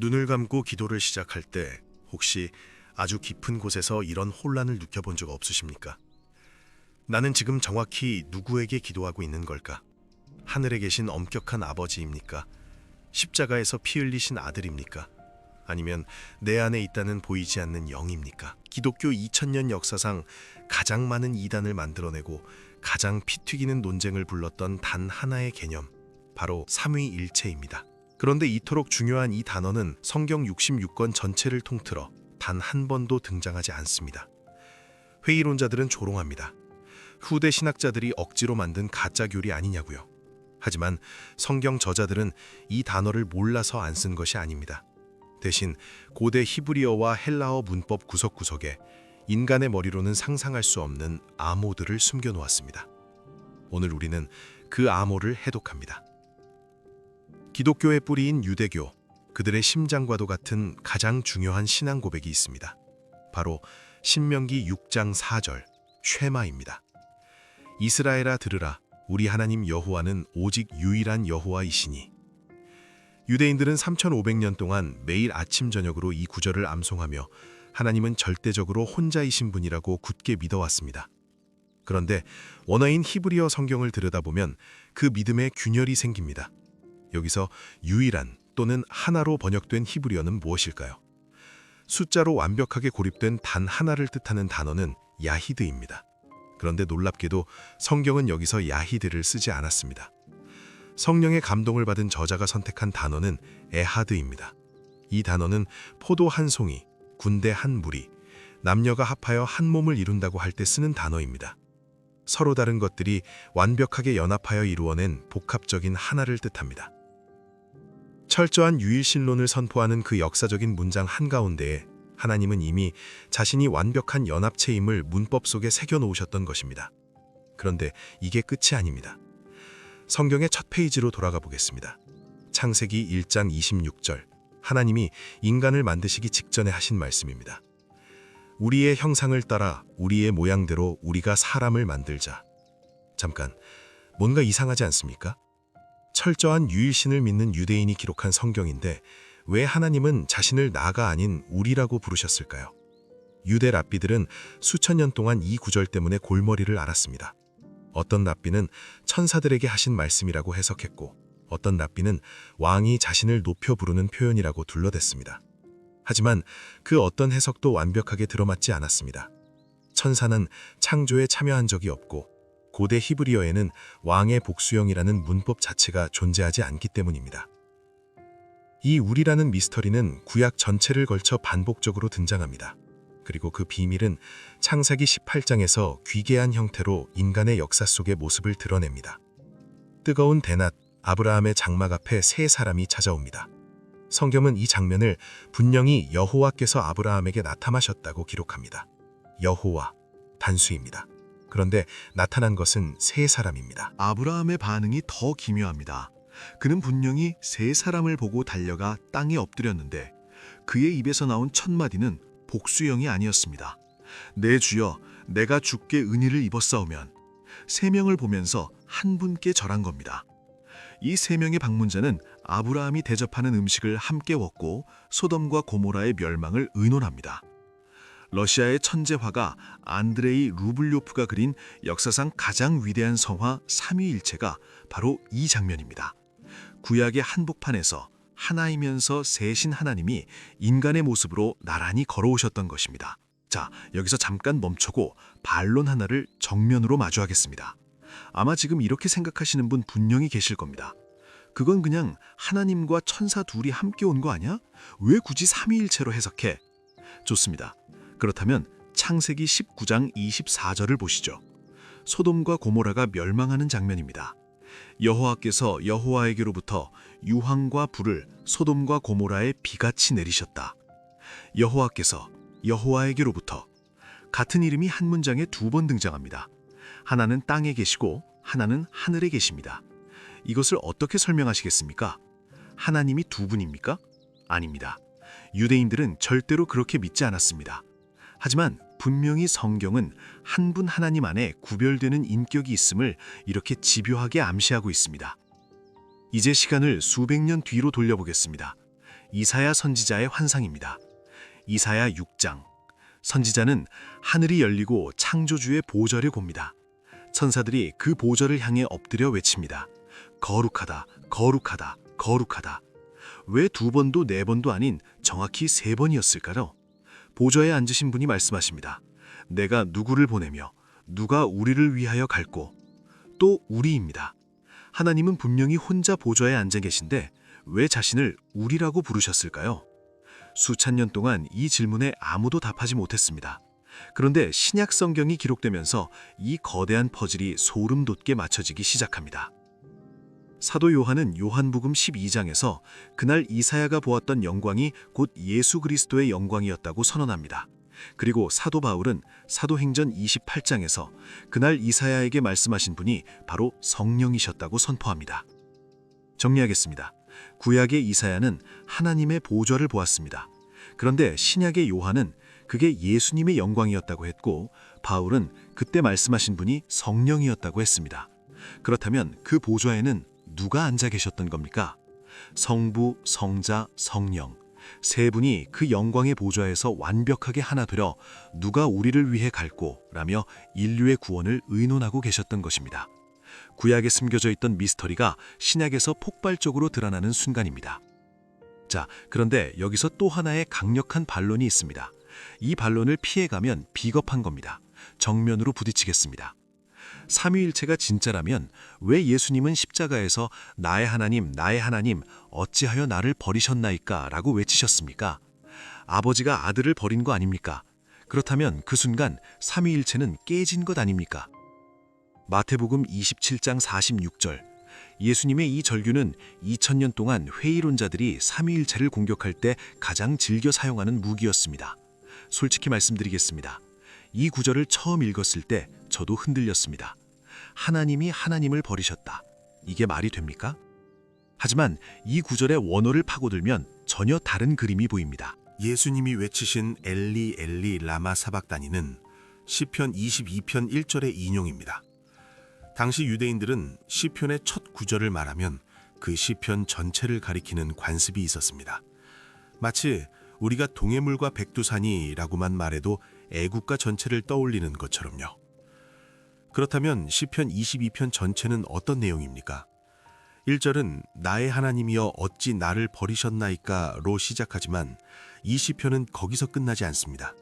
눈을 감고 기도를 시작할 때 혹시 아주 깊은 곳에서 이런 혼란을 느껴본 적 없으십니까? 나는 지금 정확히 누구에게 기도하고 있는 걸까? 하늘에 계신 엄격한 아버지입니까? 십자가에서 피 흘리신 아들입니까? 아니면 내 안에 있다는 보이지 않는 영입니까? 기독교 2000년 역사상 가장 많은 이단을 만들어내고 가장 피 튀기는 논쟁을 불렀던 단 하나의 개념, 바로 삼위일체입니다. 그런데 이토록 중요한 이 단어는 성경 66권 전체를 통틀어 단 한 번도 등장하지 않습니다. 회의론자들은 조롱합니다. 후대 신학자들이 억지로 만든 가짜 교리 아니냐고요. 하지만 성경 저자들은 이 단어를 몰라서 안 쓴 것이 아닙니다. 대신 고대 히브리어와 헬라어 문법 구석구석에 인간의 머리로는 상상할 수 없는 암호들을 숨겨놓았습니다. 오늘 우리는 그 암호를 해독합니다. 기독교의 뿌리인 유대교, 그들의 심장과도 같은 가장 중요한 신앙 고백이 있습니다. 바로 신명기 6장 4절 쉐마입니다. 이스라엘아 들으라, 우리 하나님 여호와는 오직 유일한 여호와이시니. 유대인들은 3500년 동안 매일 아침 저녁으로 이 구절을 암송하며 하나님은 절대적으로 혼자이신 분이라고 굳게 믿어왔습니다. 그런데 원어인 히브리어 성경을 들여다보면 그 믿음에 균열이 생깁니다. 여기서 유일한 또는 하나로 번역된 히브리어는 무엇일까요? 숫자로 완벽하게 고립된 단 하나를 뜻하는 단어는 야히드입니다. 그런데 놀랍게도 성경은 여기서 야히드를 쓰지 않았습니다. 성령의 감동을 받은 저자가 선택한 단어는 에하드입니다. 이 단어는 포도 한 송이, 군대 한 무리, 남녀가 합하여 한 몸을 이룬다고 할 때 쓰는 단어입니다. 서로 다른 것들이 완벽하게 연합하여 이루어낸 복합적인 하나를 뜻합니다. 철저한 유일신론을 선포하는 그 역사적인 문장 한가운데에 하나님은 이미 자신이 완벽한 연합체임을 문법 속에 새겨놓으셨던 것입니다. 그런데 이게 끝이 아닙니다. 성경의 첫 페이지로 돌아가 보겠습니다. 창세기 1장 26절, 하나님이 인간을 만드시기 직전에 하신 말씀입니다. 우리의 형상을 따라 우리의 모양대로 우리가 사람을 만들자. 잠깐, 뭔가 이상하지 않습니까? 철저한 유일신을 믿는 유대인이 기록한 성경인데 왜 하나님은 자신을 나가 아닌 우리라고 부르셨을까요? 유대 랍비들은 수천 년 동안 이 구절 때문에 골머리를 앓았습니다. 어떤 랍비는 천사들에게 하신 말씀이라고 해석했고 어떤 랍비는 왕이 자신을 높여 부르는 표현이라고 둘러댔습니다. 하지만 그 어떤 해석도 완벽하게 들어맞지 않았습니다. 천사는 창조에 참여한 적이 없고 고대 히브리어에는 왕의 복수형이라는 문법 자체가 존재하지 않기 때문입니다. 이 우리라는 미스터리는 구약 전체를 걸쳐 반복적으로 등장합니다. 그리고 그 비밀은 창세기 18장에서 귀괴한 형태로 인간의 역사 속의 모습을 드러냅니다. 뜨거운 대낮, 아브라함의 장막 앞에 세 사람이 찾아옵니다. 성경은 이 장면을 분명히 여호와께서 아브라함에게 나타나셨다고 기록합니다. 여호와, 단수입니다. 그런데 나타난 것은 세 사람입니다. 아브라함의 반응이 더 기묘합니다. 그는 분명히 세 사람을 보고 달려가 땅에 엎드렸는데 그의 입에서 나온 첫 마디는 복수형이 아니었습니다. 내 주여, 내가 주께 은혜를 입었사오면. 세 명을 보면서 한 분께 절한 겁니다. 이 세 명의 방문자는 아브라함이 대접하는 음식을 함께 먹고 소돔과 고모라의 멸망을 의논합니다. 러시아의 천재 화가 안드레이 루블요프가 그린 역사상 가장 위대한 성화 삼위일체가 바로 이 장면입니다. 구약의 한복판에서 하나이면서 셋인 하나님이 인간의 모습으로 나란히 걸어오셨던 것입니다. 자, 여기서 잠깐 멈추고 반론 하나를 정면으로 마주하겠습니다. 아마 지금 이렇게 생각하시는 분 분명히 계실 겁니다. 그건 그냥 하나님과 천사 둘이 함께 온 거 아니야? 왜 굳이 삼위일체로 해석해? 좋습니다. 그렇다면 창세기 19장 24절을 보시죠. 소돔과 고모라가 멸망하는 장면입니다. 여호와께서 여호와에게로부터 유황과 불을 소돔과 고모라에 비같이 내리셨다. 여호와께서 여호와에게로부터. 같은 이름이 한 문장에 두 번 등장합니다. 하나는 땅에 계시고 하나는 하늘에 계십니다. 이것을 어떻게 설명하시겠습니까? 하나님이 두 분입니까? 아닙니다. 유대인들은 절대로 그렇게 믿지 않았습니다. 하지만 분명히 성경은 한 분 하나님 안에 구별되는 인격이 있음을 이렇게 집요하게 암시하고 있습니다. 이제 시간을 수백 년 뒤로 돌려보겠습니다. 이사야 선지자의 환상입니다. 이사야 6장. 선지자는 하늘이 열리고 창조주의 보좌를 봅니다. 천사들이 그 보좌를 향해 엎드려 외칩니다. 거룩하다, 거룩하다, 거룩하다. 왜 2번도 4번도 아닌 정확히 3번이었을까요? 보좌에 앉으신 분이 말씀하십니다. 내가 누구를 보내며 누가 우리를 위하여 갈고. 또 우리입니다. 하나님은 분명히 혼자 보좌에 앉아 계신데 왜 자신을 우리라고 부르셨을까요? 수천 년 동안 이 질문에 아무도 답하지 못했습니다. 그런데 신약 성경이 기록되면서 이 거대한 퍼즐이 소름 돋게 맞춰지기 시작합니다. 사도 요한은 요한복음 12장에서 그날 이사야가 보았던 영광이 곧 예수 그리스도의 영광이었다고 선언합니다. 그리고 사도 바울은 사도행전 28장에서 그날 이사야에게 말씀하신 분이 바로 성령이셨다고 선포합니다. 정리하겠습니다. 구약의 이사야는 하나님의 보좌를 보았습니다. 그런데 신약의 요한은 그게 예수님의 영광이었다고 했고, 바울은 그때 말씀하신 분이 성령이었다고 했습니다. 그렇다면 그 보좌에는 누가 앉아 계셨던 겁니까? 성부, 성자, 성령. 세 분이 그 영광의 보좌에서 완벽하게 하나 되려 누가 우리를 위해 갈고 라며 인류의 구원을 의논하고 계셨던 것입니다. 구약에 숨겨져 있던 미스터리가 신약에서 폭발적으로 드러나는 순간입니다. 자, 그런데 여기서 또 하나의 강력한 반론이 있습니다. 이 반론을 피해가면 비겁한 겁니다. 정면으로 부딪히겠습니다. 삼위일체가 진짜라면 왜 예수님은 십자가에서 나의 하나님, 나의 하나님, 어찌하여 나를 버리셨나이까? 라고 외치셨습니까? 아버지가 아들을 버린 거 아닙니까? 그렇다면 그 순간 삼위일체는 깨진 것 아닙니까? 마태복음 27장 46절. 예수님의 이 절규는 2000년 동안 회의론자들이 삼위일체를 공격할 때 가장 즐겨 사용하는 무기였습니다. 솔직히 말씀드리겠습니다. 이 구절을 처음 읽었을 때 저도 흔들렸습니다. 하나님이 하나님을 버리셨다. 이게 말이 됩니까? 하지만 이 구절의 원어를 파고들면 전혀 다른 그림이 보입니다. 예수님이 외치신 엘리 엘리 라마 사박다니는 시편 22편 1절의 인용입니다. 당시 유대인들은 시편의 첫 구절을 말하면 그 시편 전체를 가리키는 관습이 있었습니다. 마치 우리가 동해물과 백두산이라고만 말해도 애국가 전체를 떠올리는 것처럼요. 그렇다면 시편 22편 전체는 어떤 내용입니까? 1절은 나의 하나님이여 어찌 나를 버리셨나이까로 시작하지만 이 시편은 거기서 끝나지 않습니다.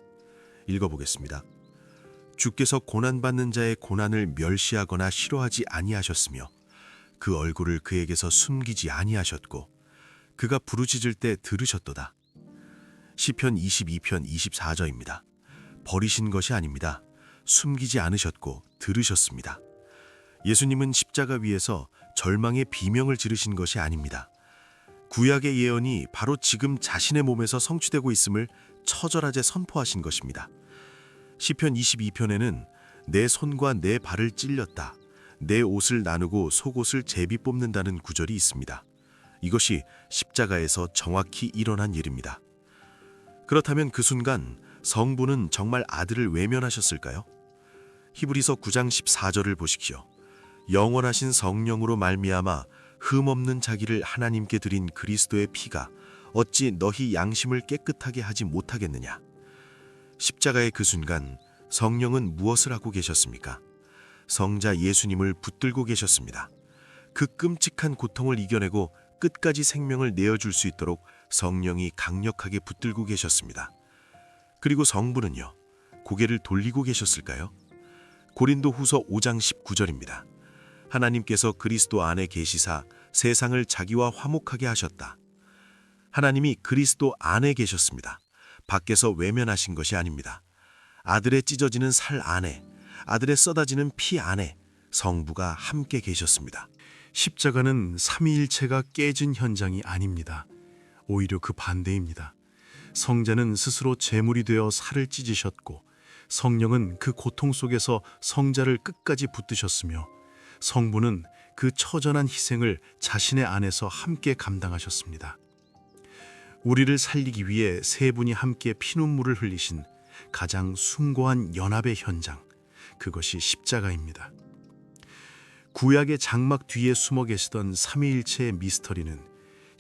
읽어보겠습니다. 주께서 고난받는 자의 고난을 멸시하거나 싫어하지 아니하셨으며 그 얼굴을 그에게서 숨기지 아니하셨고 그가 부르짖을 때 들으셨도다. 시편 22편 24절입니다. 버리신 것이 아닙니다. 숨기지 않으셨고 들으셨습니다. 예수님은 십자가 위에서 절망의 비명을 지르신 것이 아닙니다. 구약의 예언이 바로 지금 자신의 몸에서 성취되고 있음을 처절하게 선포하신 것입니다. 시편 22편에는 내 손과 내 발을 찔렸다. 내 옷을 나누고 속옷을 제비 뽑는다는 구절이 있습니다. 이것이 십자가에서 정확히 일어난 일입니다. 그렇다면 그 순간 성부는 정말 아들을 외면하셨을까요? 히브리서 9장 14절을 보십시오. 영원하신 성령으로 말미암아 흠없는 자기를 하나님께 드린 그리스도의 피가 어찌 너희 양심을 깨끗하게 하지 못하겠느냐. 십자가의 그 순간 성령은 무엇을 하고 계셨습니까? 성자 예수님을 붙들고 계셨습니다. 그 끔찍한 고통을 이겨내고 끝까지 생명을 내어줄 수 있도록 성령이 강력하게 붙들고 계셨습니다. 그리고 성부는요, 고개를 돌리고 계셨을까요? 고린도후서 5장 19절입니다. 하나님께서 그리스도 안에 계시사 세상을 자기와 화목하게 하셨다. 하나님이 그리스도 안에 계셨습니다. 밖에서 외면하신 것이 아닙니다. 아들의 찢어지는 살 안에, 아들의 쏟아지는 피 안에 성부가 함께 계셨습니다. 십자가는 삼위일체가 깨진 현장이 아닙니다. 오히려 그 반대입니다. 성자는 스스로 제물이 되어 살을 찢으셨고 성령은 그 고통 속에서 성자를 끝까지 붙드셨으며 성부는 그 처절한 희생을 자신의 안에서 함께 감당하셨습니다. 우리를 살리기 위해 세 분이 함께 피눈물을 흘리신 가장 숭고한 연합의 현장, 그것이 십자가입니다. 구약의 장막 뒤에 숨어 계시던 삼위일체의 미스터리는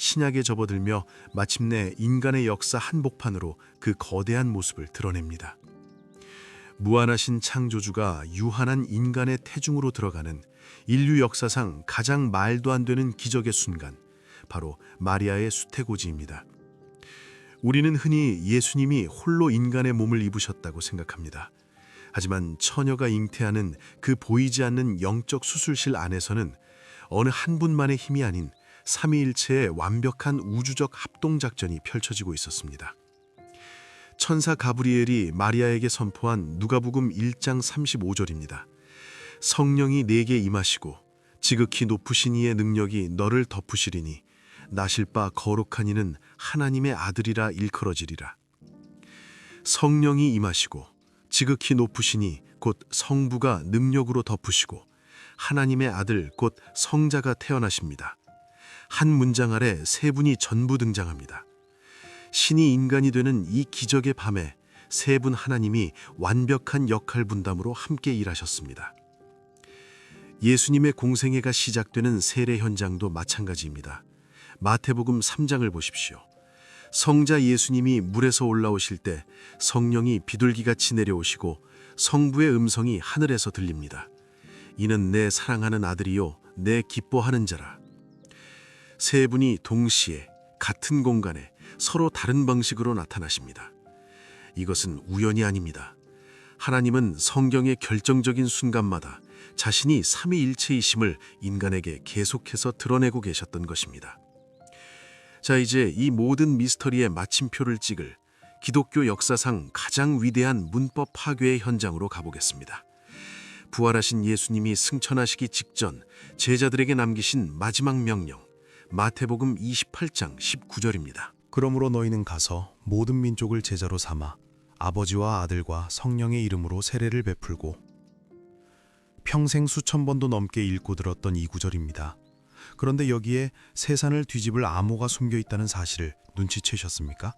신약에 접어들며 마침내 인간의 역사 한복판으로 그 거대한 모습을 드러냅니다. 무한하신 창조주가 유한한 인간의 태중으로 들어가는 인류 역사상 가장 말도 안 되는 기적의 순간, 바로 마리아의 수태고지입니다. 우리는 흔히 예수님이 홀로 인간의 몸을 입으셨다고 생각합니다. 하지만 처녀가 잉태하는 그 보이지 않는 영적 수술실 안에서는 어느 한 분만의 힘이 아닌 삼위일체의 완벽한 우주적 합동작전이 펼쳐지고 있었습니다. 천사 가브리엘이 마리아에게 선포한 누가복음 1장 35절입니다. 성령이 내게 임하시고 지극히 높으신 이의 능력이 너를 덮으시리니 나실 바 거룩한 이는 하나님의 아들이라 일컬어지리라. 성령이 임하시고 지극히 높으시니 곧 성부가 능력으로 덮으시고 하나님의 아들 곧 성자가 태어나십니다. 한 문장 아래 세 분이 전부 등장합니다. 신이 인간이 되는 이 기적의 밤에 세 분 하나님이 완벽한 역할 분담으로 함께 일하셨습니다. 예수님의 공생애가 시작되는 세례 현장도 마찬가지입니다. 마태복음 3장을 보십시오. 성자 예수님이 물에서 올라오실 때 성령이 비둘기같이 내려오시고 성부의 음성이 하늘에서 들립니다. 이는 내 사랑하는 아들이요 내 기뻐하는 자라. 세 분이 동시에 같은 공간에 서로 다른 방식으로 나타나십니다. 이것은 우연이 아닙니다. 하나님은 성경의 결정적인 순간마다 자신이 삼위일체이심을 인간에게 계속해서 드러내고 계셨던 것입니다. 자, 이제 이 모든 미스터리의 마침표를 찍을 기독교 역사상 가장 위대한 문법 파괴의 현장으로 가보겠습니다. 부활하신 예수님이 승천하시기 직전 제자들에게 남기신 마지막 명령, 마태복음 28장 19절입니다. 그러므로 너희는 가서 모든 민족을 제자로 삼아 아버지와 아들과 성령의 이름으로 세례를 베풀고. 평생 수천 번도 넘게 읽고 들었던 이 구절입니다. 그런데 여기에 세산을 뒤집을 암호가 숨겨 있다는 사실을 눈치채셨습니까?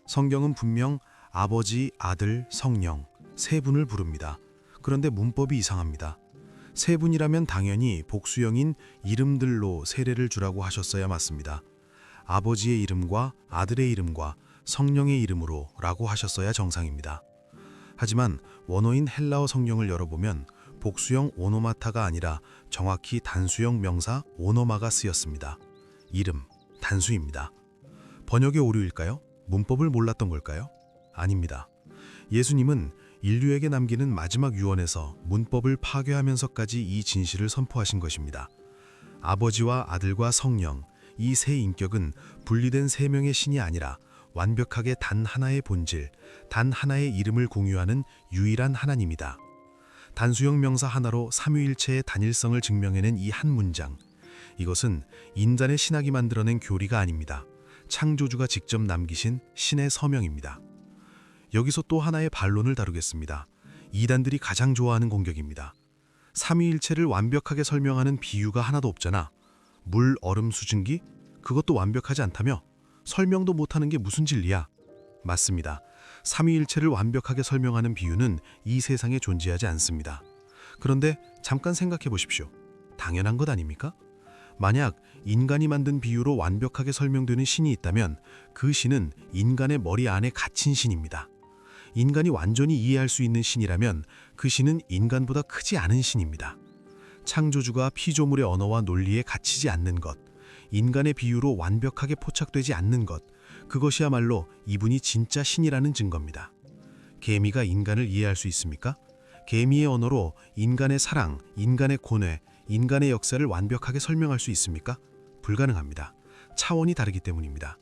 성경은 분명 아버지, 아들, 성령 세 분을 부릅니다. 그런데 문법이 이상합니다. 세 분이라면 당연히 복수형인 이름들로 세례를 주라고 하셨어야 맞습니다. 아버지의 이름과 아들의 이름과 성령의 이름으로 라고 하셨어야 정상입니다. 하지만 원어인 헬라어 성경을 열어보면 복수형 오노마타가 아니라 정확히 단수형 명사 오노마가 쓰였습니다. 이름, 단수입니다. 번역의 오류일까요? 문법을 몰랐던 걸까요? 아닙니다. 예수님은 인류에게 남기는 마지막 유언에서 문법을 파괴하면서까지 이 진실을 선포하신 것입니다. 아버지와 아들과 성령, 이 세 인격은 분리된 세 명의 신이 아니라 완벽하게 단 하나의 본질, 단 하나의 이름을 공유하는 유일한 하나님이다. 단수형 명사 하나로 삼위일체의 단일성을 증명해낸 이 한 문장, 이것은 인간의 신학이 만들어낸 교리가 아닙니다. 창조주가 직접 남기신 신의 서명입니다. 여기서 또 하나의 반론을 다루겠습니다. 이단들이 가장 좋아하는 공격입니다. 삼위일체를 완벽하게 설명하는 비유가 하나도 없잖아. 물, 얼음, 수증기? 그것도 완벽하지 않다며? 설명도 못하는 게 무슨 진리야? 맞습니다. 삼위일체를 완벽하게 설명하는 비유는 이 세상에 존재하지 않습니다. 그런데 잠깐 생각해 보십시오. 당연한 것 아닙니까? 만약 인간이 만든 비유로 완벽하게 설명되는 신이 있다면 그 신은 인간의 머리 안에 갇힌 신입니다. 인간이 완전히 이해할 수 있는 신이라면 그 신은 인간보다 크지 않은 신입니다. 창조주가 피조물의 언어와 논리에 갇히지 않는 것, 인간의 비유로 완벽하게 포착되지 않는 것, 그것이야말로 이분이 진짜 신이라는 증거입니다. 개미가 인간을 이해할 수 있습니까? 개미의 언어로 인간의 사랑, 인간의 고뇌, 인간의 역사를 완벽하게 설명할 수 있습니까? 불가능합니다. 차원이 다르기 때문입니다.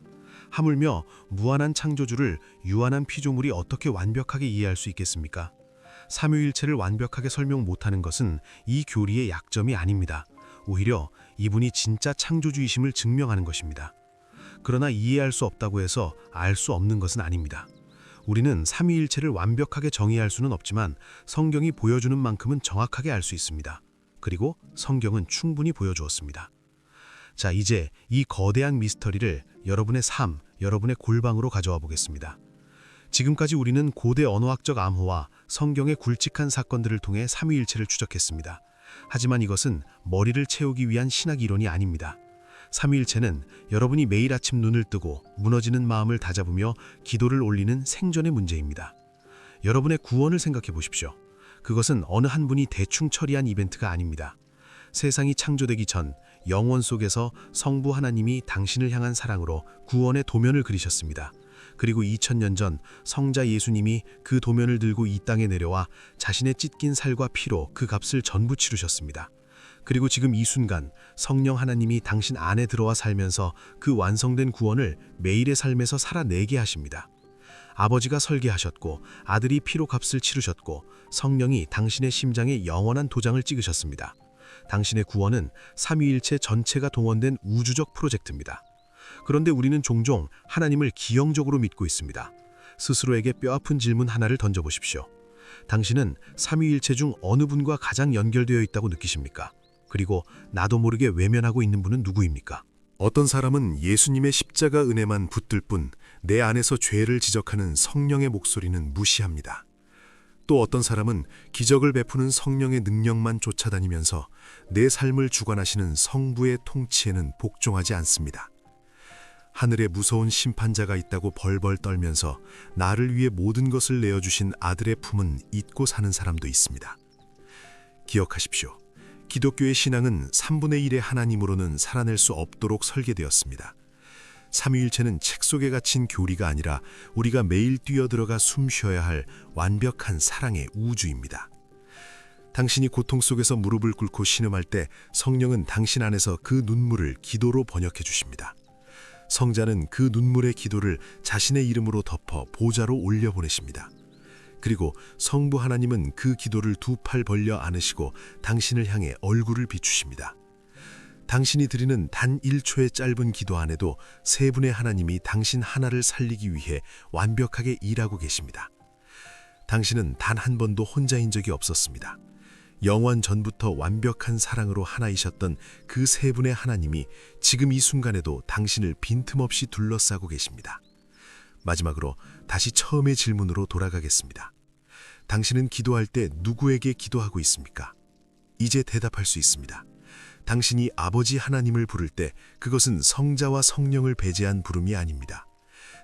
하물며 무한한 창조주를 유한한 피조물이 어떻게 완벽하게 이해할 수 있겠습니까? 삼위일체를 완벽하게 설명 못하는 것은 이 교리의 약점이 아닙니다. 오히려 이분이 진짜 창조주이심을 증명하는 것입니다. 그러나 이해할 수 없다고 해서 알 수 없는 것은 아닙니다. 우리는 삼위일체를 완벽하게 정의할 수는 없지만 성경이 보여주는 만큼은 정확하게 알 수 있습니다. 그리고 성경은 충분히 보여주었습니다. 자, 이제 이 거대한 미스터리를 여러분의 삶, 여러분의 골방으로 가져와 보겠습니다. 지금까지 우리는 고대 언어학적 암호와 성경의 굵직한 사건들을 통해 삼위일체를 추적했습니다. 하지만 이것은 머리를 채우기 위한 신학 이론이 아닙니다. 삼위일체는 여러분이 매일 아침 눈을 뜨고 무너지는 마음을 다잡으며 기도를 올리는 생존의 문제입니다. 여러분의 구원을 생각해 보십시오. 그것은 어느 한 분이 대충 처리한 이벤트가 아닙니다. 세상이 창조되기 전 영원 속에서 성부 하나님이 당신을 향한 사랑으로 구원의 도면을 그리셨습니다. 그리고 2000년 전 성자 예수님이 그 도면을 들고 이 땅에 내려와 자신의 찢긴 살과 피로 그 값을 전부 치르셨습니다. 그리고 지금 이 순간 성령 하나님이 당신 안에 들어와 살면서 그 완성된 구원을 매일의 삶에서 살아내게 하십니다. 아버지가 설계하셨고 아들이 피로 값을 치르셨고 성령이 당신의 심장에 영원한 도장을 찍으셨습니다. 당신의 구원은 삼위일체 전체가 동원된 우주적 프로젝트입니다. 그런데 우리는 종종 하나님을 기형적으로 믿고 있습니다. 스스로에게 뼈아픈 질문 하나를 던져보십시오. 당신은 삼위일체 중 어느 분과 가장 연결되어 있다고 느끼십니까? 그리고 나도 모르게 외면하고 있는 분은 누구입니까? 어떤 사람은 예수님의 십자가 은혜만 붙들 뿐 내 안에서 죄를 지적하는 성령의 목소리는 무시합니다. 또 어떤 사람은 기적을 베푸는 성령의 능력만 쫓아다니면서 내 삶을 주관하시는 성부의 통치에는 복종하지 않습니다. 하늘에 무서운 심판자가 있다고 벌벌 떨면서 나를 위해 모든 것을 내어주신 아들의 품은 잊고 사는 사람도 있습니다. 기억하십시오. 기독교의 신앙은 3분의 1의 하나님으로는 살아낼 수 없도록 설계되었습니다. 삼위일체는 책 속에 갇힌 교리가 아니라 우리가 매일 뛰어들어가 숨 쉬어야 할 완벽한 사랑의 우주입니다. 당신이 고통 속에서 무릎을 꿇고 신음할 때 성령은 당신 안에서 그 눈물을 기도로 번역해 주십니다. 성자는 그 눈물의 기도를 자신의 이름으로 덮어 보좌로 올려보내십니다. 그리고 성부 하나님은 그 기도를 두 팔 벌려 안으시고 당신을 향해 얼굴을 비추십니다. 당신이 드리는 단 1초의 짧은 기도 안에도 세 분의 하나님이 당신 하나를 살리기 위해 완벽하게 일하고 계십니다. 당신은 단 한 번도 혼자인 적이 없었습니다. 영원 전부터 완벽한 사랑으로 하나이셨던 그 세 분의 하나님이 지금 이 순간에도 당신을 빈틈없이 둘러싸고 계십니다. 마지막으로 다시 처음의 질문으로 돌아가겠습니다. 당신은 기도할 때 누구에게 기도하고 있습니까? 이제 대답할 수 있습니다. 당신이 아버지 하나님을 부를 때 그것은 성자와 성령을 배제한 부름이 아닙니다.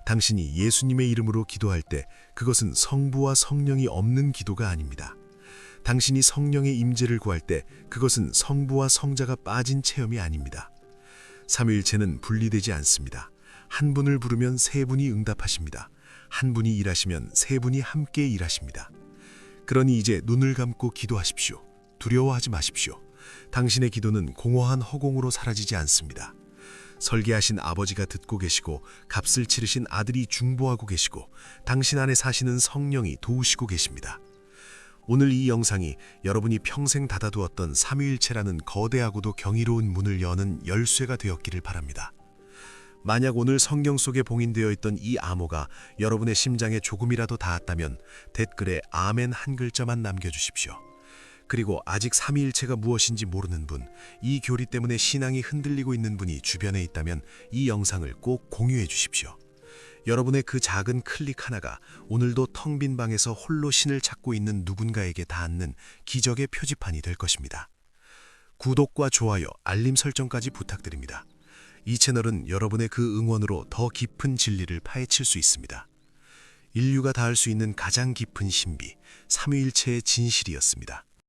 당신이 예수님의 이름으로 기도할 때 그것은 성부와 성령이 없는 기도가 아닙니다. 당신이 성령의 임재를 구할 때 그것은 성부와 성자가 빠진 체험이 아닙니다. 삼위일체는 분리되지 않습니다. 한 분을 부르면 세 분이 응답하십니다. 한 분이 일하시면 세 분이 함께 일하십니다. 그러니 이제 눈을 감고 기도하십시오. 두려워하지 마십시오. 당신의 기도는 공허한 허공으로 사라지지 않습니다. 설계하신 아버지가 듣고 계시고 값을 치르신 아들이 중보하고 계시고 당신 안에 사시는 성령이 도우시고 계십니다. 오늘 이 영상이 여러분이 평생 닫아두었던 삼위일체라는 거대하고도 경이로운 문을 여는 열쇠가 되었기를 바랍니다. 만약 오늘 성경 속에 봉인되어 있던 이 암호가 여러분의 심장에 조금이라도 닿았다면 댓글에 아멘 한 글자만 남겨주십시오. 그리고 아직 삼위일체가 무엇인지 모르는 분, 이 교리 때문에 신앙이 흔들리고 있는 분이 주변에 있다면 이 영상을 꼭 공유해 주십시오. 여러분의 그 작은 클릭 하나가 오늘도 텅 빈 방에서 홀로 신을 찾고 있는 누군가에게 닿는 기적의 표지판이 될 것입니다. 구독과 좋아요, 알림 설정까지 부탁드립니다. 이 채널은 여러분의 그 응원으로 더 깊은 진리를 파헤칠 수 있습니다. 인류가 닿을 수 있는 가장 깊은 신비, 삼위일체의 진실이었습니다.